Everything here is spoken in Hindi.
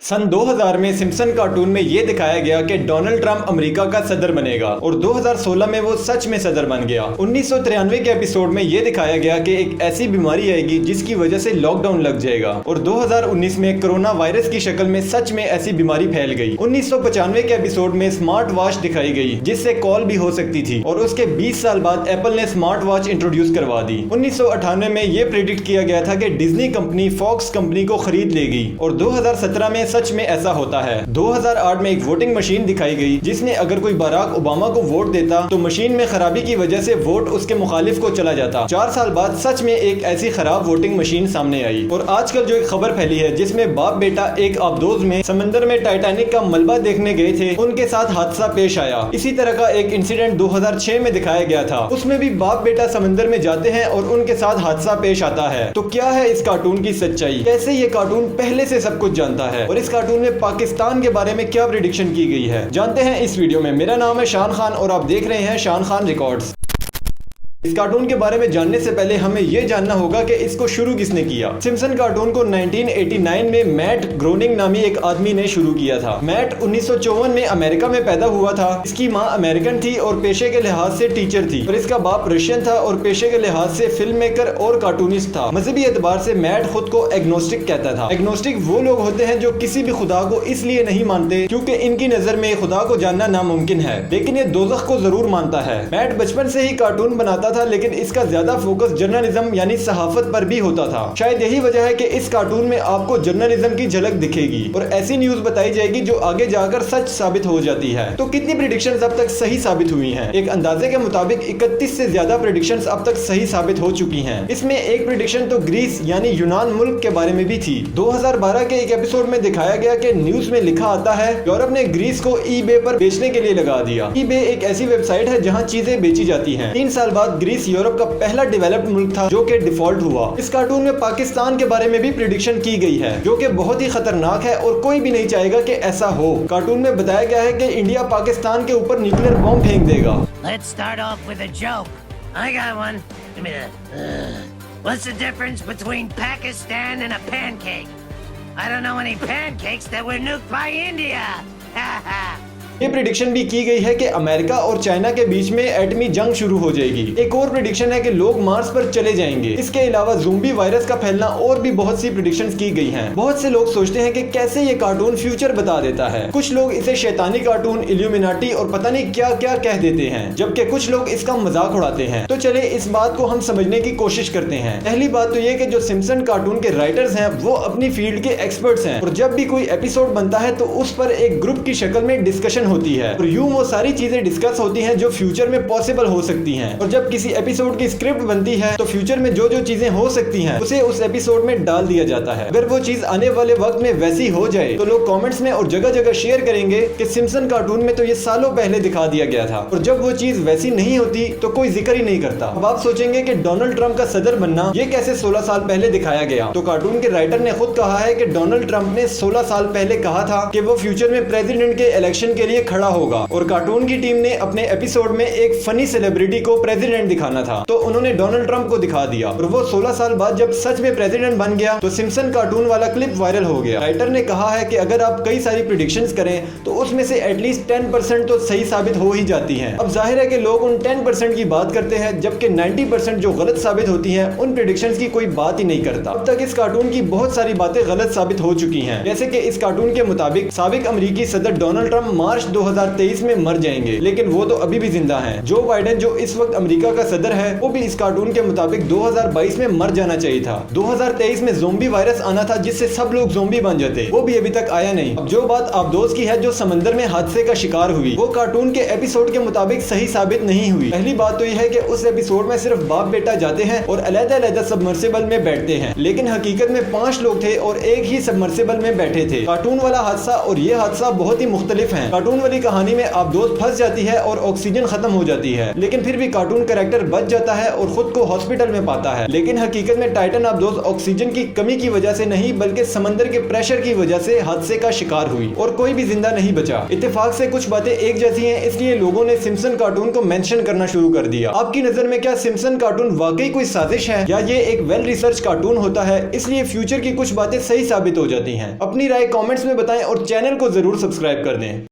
सन 2000 में सिम्पसन कार्टून में ये दिखाया गया कि डोनाल्ड ट्रंप अमेरिका का सदर बनेगा और 2016 में वो सच में सदर बन गया। 1993 के एपिसोड में ये दिखाया गया कि एक ऐसी बीमारी आएगी जिसकी वजह से लॉकडाउन लग जाएगा और 2019 में कोरोना वायरस की शक्ल में सच में ऐसी बीमारी फैल गई। 1995 के एपिसोड में स्मार्ट वॉच दिखाई गई जिससे कॉल भी हो सकती थी और उसके 20 साल बाद एप्पल ने स्मार्ट वॉच इंट्रोड्यूस करवा दी। 1998 में ये प्रेडिक्ट किया गया था कि डिज्नी कंपनी फॉक्स कंपनी को खरीद लेगी और 2017 में सच में ऐसा होता है। 2008 में एक वोटिंग मशीन दिखाई गई जिसमें अगर कोई बराक ओबामा को वोट देता तो मशीन में खराबी की वजह से वोट उसके मुखालिफ को चला जाता। 4 साल बाद सच में एक ऐसी खराब वोटिंग मशीन सामने आई और आजकल जो एक खबर फैली है जिसमें बाप बेटा एक आबदोज में समंदर में टाइटैनिक का मलबा देखने गए थे, उनके साथ हादसा पेश आया। इसी तरह का एक इंसिडेंट 2006 में दिखाया गया था, उसमें भी बाप बेटा समंदर में जाते हैं और उनके साथ हादसा पेश आता है। तो क्या है इस कार्टून की सच्चाई? कैसे ये कार्टून पहले से सब कुछ जानता है और इस कार्टून में पाकिस्तान के बारे में क्या प्रेडिक्शन की गई है, जानते हैं इस वीडियो में। मेरा नाम है शान खान और आप देख रहे हैं शान खान रिकॉर्ड्स। इस कार्टून के बारे में जानने से पहले हमें यह जानना होगा कि इसको शुरू किसने किया। सिम्पसन कार्टून को 1989 में मैट ग्रोनिंग नामी एक आदमी ने शुरू किया था। मैट 1954 में अमेरिका में पैदा हुआ था। इसकी माँ अमेरिकन थी और पेशे के लिहाज से टीचर थी और इसका बाप रशियन था और पेशे के लिहाज से फिल्म मेकर और कार्टूनिस्ट था। मजहबी एतबार से मैट खुद को एग्नोस्टिक कहता था। एग्नोस्टिक वो लोग होते हैं जो किसी भी खुदा को इसलिए नहीं मानते क्योंकि इनकी नजर में खुदा को जानना नामुमकिन है, लेकिन ये दोज़ख को जरूर मानता है। मैट बचपन से ही कार्टून बनाता था लेकिन इसका ज्यादा फोकस जर्नलिज्म यानी सहाफत पर भी होता था। शायद यही वजह है कि इस कार्टून में आपको जर्नलिज्म की झलक दिखेगी और ऐसी न्यूज बताई जाएगी जो आगे जाकर सच साबित हो जाती है। तो कितनी प्रेडिक्शंस अब तक सही साबित हुई हैं? एक अंदाजे के मुताबिक 31 से ज्यादा प्रेडिक्शंस अब तक सही साबित हो चुकी हैं। इसमें एक प्रेडिक्शन तो ग्रीस यानी यूनान मुल्क के बारे में भी थी। 2012 के एक एपिसोड में दिखाया गया कि न्यूज में लिखा आता है यूरोप ने ग्रीस को ईबे पर बेचने के लिए लगा दिया। ईबे एक ऐसी वेबसाइट है जहाँ चीजें बेची जाती हैं। 3 साल बाद ग्रीस यूरोप का पहला डेवलप्ड मुल्क था जो कि डिफॉल्ट हुआ। इस कार्टून में पाकिस्तान के बारे में भी प्रेडिक्शन की गई है जो कि बहुत ही खतरनाक है और कोई भी नहीं चाहेगा कि ऐसा हो। कार्टून में बताया गया है कि इंडिया पाकिस्तान के ऊपर न्यूक्लियर बॉम्ब फेंक देगा। Let's start off with a joke. I got one. Give me that. What's the difference between Pakistan and a pancake? I don't know any pancakes that were nuked by India. Ha ha. ये प्रेडिक्शन भी की गई है कि अमेरिका और चाइना के बीच में एटमी जंग शुरू हो जाएगी। एक और प्रेडिक्शन है कि लोग मार्स पर चले जाएंगे। इसके अलावा ज़ोंबी वायरस का फैलना और भी बहुत सी प्रेडिक्शंस की गई हैं। बहुत से लोग सोचते हैं कि कैसे ये कार्टून फ्यूचर बता देता है। कुछ लोग इसे शैतानी कार्टून, इल्यूमिनाटी और पता नहीं क्या क्या कह देते हैं, जबकि कुछ लोग इसका मजाक उड़ाते हैं। तो चले इस बात को हम समझने की कोशिश करते हैं। पहली बात तो ये कि जो सिम्पसन कार्टून के राइटर्स हैं वो अपनी फील्ड के एक्सपर्ट्स हैं और जब भी कोई एपिसोड बनता है तो उस पर एक ग्रुप की शक्ल में डिस्कशन होती है और यूं वो सारी चीजें डिस्कस होती हैं जो फ्यूचर में पॉसिबल हो सकती हैं। और जब किसी एपिसोड की स्क्रिप्ट बनती है तो फ्यूचर में जो जो चीजें हो सकती हैं उसे उस एपिसोड में डाल दिया जाता है। अगर वो चीज आने वाले वक्त में वैसी हो जाए तो लोग कमेंट्स में और जगह जगह शेयर करेंगे कि सिम्पसन कार्टून में तो ये सालों पहले दिखा दिया गया था और जब वो चीज वैसी नहीं होती तो कोई जिक्र ही नहीं करता। अब आप सोचेंगे कि डोनाल्ड ट्रंप का सदर बनना ये कैसे 16 साल पहले दिखाया गया? तो कार्टून के राइटर ने खुद कहा है कि डोनाल्ड ट्रंप ने 16 साल पहले कहा था कि वो फ्यूचर में प्रेसिडेंट के इलेक्शन के लिए खड़ा होगा और कार्टून की टीम ने अपने एपिसोड में एक फनी सेलिब्रिटी को प्रेसिडेंट दिखाना था तो उन्होंने डोनाल्ड ट्रंप को दिखा दिया और वो 16 साल बाद जब सच में प्रेसिडेंट बन गया तो सिम्पसन कार्टून वाला क्लिप वायरल हो गया। राइटर ने कहा है कि अगर आप कई सारी प्रेडिक्शंस करें तो उसमें से एटलीस्ट 10% तो सही साबित हो ही जाती हैं। अब जाहिर है कि लोग उन 10% की बात करते हैं जबकि 90% जो गलत साबित होती हैं उन प्रेडिक्शंस की कोई बात ही नहीं करता। अब तक इस कार्टून की बहुत सारी बातें गलत साबित हो चुकी हैं, जैसे कि इस कार्टून के मुताबिक साबिक अमेरिकी सदर डोनाल्ड ट्रंप मार्च 2023 में मर जाएंगे, लेकिन वो तो अभी भी जिंदा हैं। जो बाइडेन जो इस वक्त अमेरिका का सदर है वो भी इस कार्टून के मुताबिक 2022 में मर जाना चाहिए था। 2023 में ज़ोंबी वायरस आना था जिससे सब लोग ज़ोंबी बन जाते, वो भी अभी तक आया नहीं। अब जो बात आबदोज की है जो समंदर में हादसे का शिकार हुई वो कार्टून के एपिसोड के मुताबिक सही साबित नहीं हुई। पहली बात तो यह है कि उस एपिसोड में सिर्फ बाप बेटा जाते हैं और अलग-अलग सबमर्सिबल में बैठते हैं, लेकिन हकीकत में 5 लोग थे और एक ही सबमर्सिबल में बैठे थे। कार्टून वाला हादसा और ये हादसा बहुत ही मुख्तलिफ है। कार्टून कार्टून वाली कहानी में आबदोस फंस जाती है और ऑक्सीजन खत्म हो जाती है, लेकिन फिर भी कार्टून कैरेक्टर बच जाता है और खुद को हॉस्पिटल में पाता है। लेकिन हकीकत में टाइटन आबदोस ऑक्सीजन की कमी की वजह से नहीं बल्कि समंदर के प्रेशर की वजह से हादसे का शिकार हुई और कोई भी जिंदा नहीं बचा। इत्तेफाक से कुछ बातें एक जैसी हैं, इसलिए लोगों ने सिम्पसन कार्टून को मेंशन करना शुरू कर दिया। आपकी नजर में क्या सिम्पसन कार्टून वाकई कोई साजिश है या ये एक वेल रिसर्च कार्टून होता है इसलिए फ्यूचर की कुछ बातें सही साबित हो जाती हैं? अपनी राय कमेंट्स में बताएं और चैनल को जरूर सब्सक्राइब कर दें।